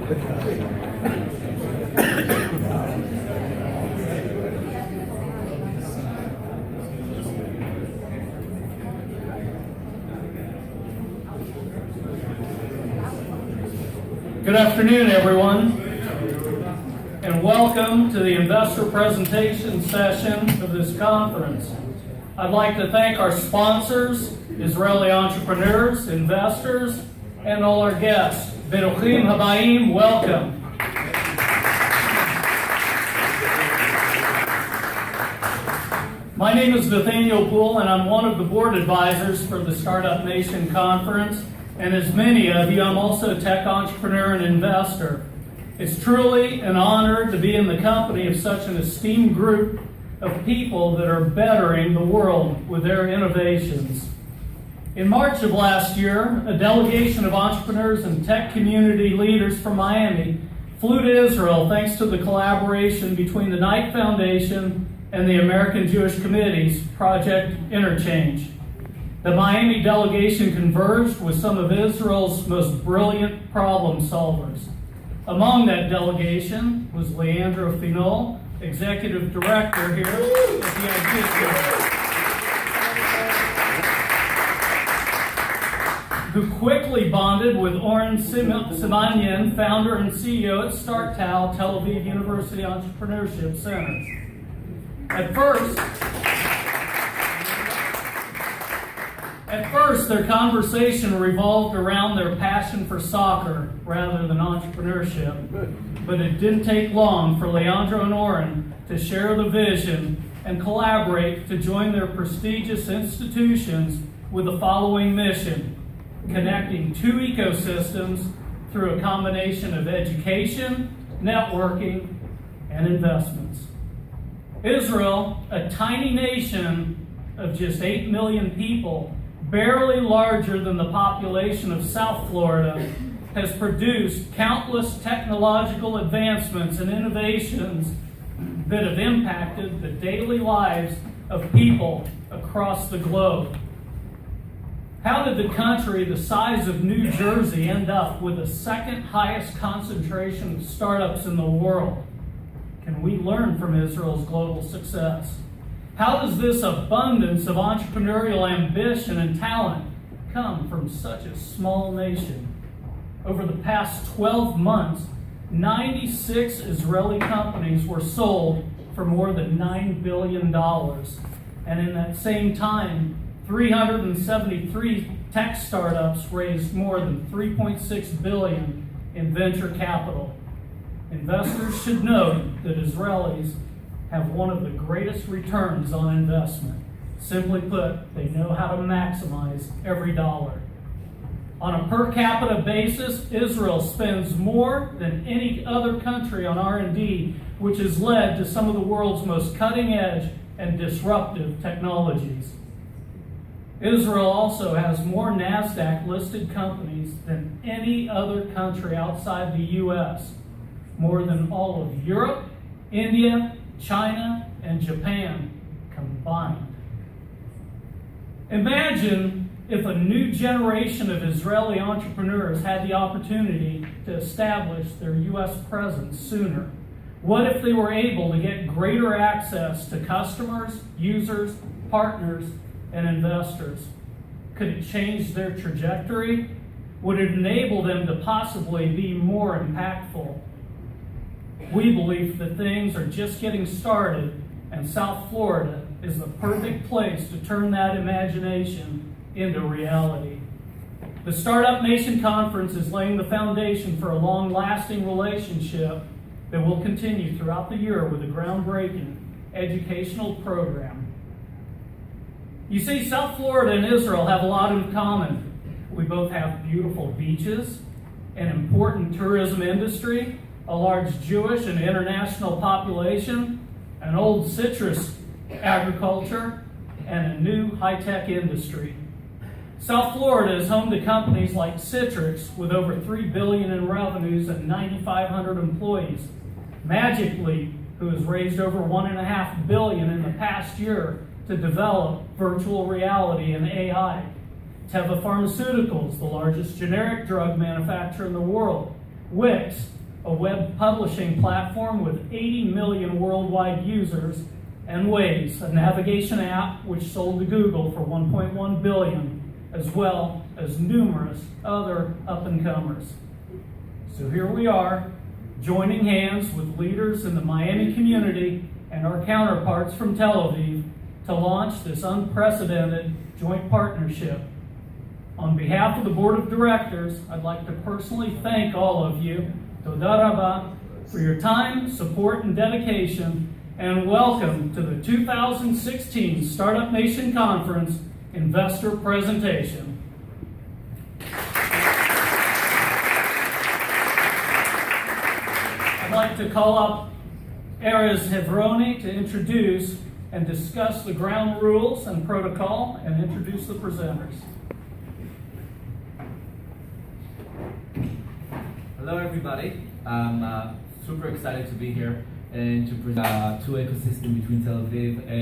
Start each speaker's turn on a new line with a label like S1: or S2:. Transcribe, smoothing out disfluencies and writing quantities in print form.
S1: Good afternoon, everyone, and welcome to the investor presentation session of this conference. I'd like to thank our sponsors, Israeli entrepreneurs, investors, and all our guests. Beruchim habayim, welcome. My name is Nathaniel Poole, and I'm one of the board advisors for the Startup Nation Conference. And as many of you, I'm also a tech entrepreneur and investor. It's truly an honor to be in the company of such an esteemed group of people that are bettering the world with their innovations. In March of last year, a delegation of entrepreneurs and tech community leaders from Miami flew to Israel thanks to the collaboration between the Knight Foundation and the American Jewish Committee's Project Interchange. The Miami delegation converged with some of Israel's most brilliant problem solvers. Among that delegation was Leandro Finol, Executive Director here at the ITISCO, who quickly bonded with Oren Simanyan, founder and CEO at StartTal, Tel Aviv University Entrepreneurship Center. At first, their conversation revolved around their passion for soccer rather than entrepreneurship. But it didn't take long for Leandro and Oren to share the vision and collaborate to join their prestigious institutions with the following mission: connecting two ecosystems through a combination of education, networking, and investments. Israel, a tiny nation of just 8 million people, barely larger than the population of South Florida, has produced countless technological advancements and innovations that have impacted the daily lives of people across the globe. How did the country the size of New Jersey end up with the second highest concentration of startups in the world? Can we learn from Israel's global success? How does this abundance of entrepreneurial ambition and talent come from such a small nation? Over the past 12 months, 96 Israeli companies were sold for more than $9 billion. And in that same time, 373 tech startups raised more than $3.6 billion in venture capital. Investors should note that Israelis have one of the greatest returns on investment. Simply put, they know how to maximize every dollar. On a per capita basis, Israel spends more than any other country on R&D, which has led to some of the world's most cutting-edge and disruptive technologies. Israel also has more NASDAQ-listed companies than any other country outside the U.S., more than all of Europe, India, China, and Japan combined. Imagine if a new generation of Israeli entrepreneurs had the opportunity to establish their U.S. presence sooner. What if they were able to get greater access to customers, users, partners, and investors? Could it change their trajectory? Would it enable them to possibly be more impactful? We believe that things are just getting started, and South Florida is the perfect place to turn that imagination into reality. The Startup Nation Conference is laying the foundation for a long-lasting relationship that will continue throughout the year with a groundbreaking educational program. You see, South Florida and Israel have a lot in common. We both have beautiful beaches, an important tourism industry, a large Jewish and international population, an old citrus agriculture, and a new high-tech industry. South Florida is home to companies like Citrix with over $3 billion in revenues and 9,500 employees. Magic Leap, who has raised over $1.5 billion in the past year to develop virtual reality and AI. Teva Pharmaceuticals, the largest generic drug manufacturer in the world, Wix, a web publishing platform with 80 million worldwide users, and Waze, a navigation app which sold to Google for $1.1 billion, as well as numerous other up-and-comers. So here we are, joining hands with leaders in the Miami community and our counterparts from Tel Aviv to launch this unprecedented joint partnership. On behalf of the Board of Directors, I'd like to personally thank all of you, Toda Rabba, for your time, support, and dedication, and welcome to the 2016 Startup Nation Conference Investor Presentation. I'd like to call up Erez Hevroni to introduce and discuss the ground rules and protocol and introduce the presenters.
S2: Hello everybody, I'm super excited to be here and to present two ecosystem between Tel Aviv and